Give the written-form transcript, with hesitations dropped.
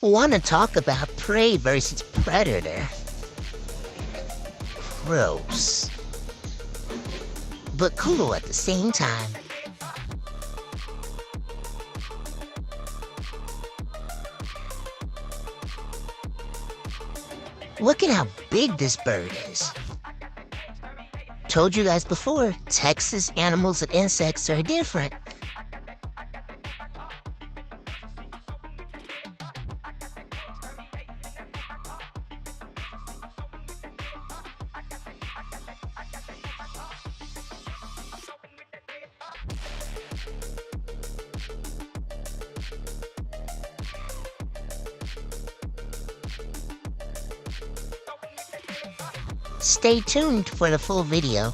Want to talk about prey versus predator? Gross. But cool at the same time. Look at how big this bird is. Told you guys before, Texas animals and insects are different. Stay tuned for the full video.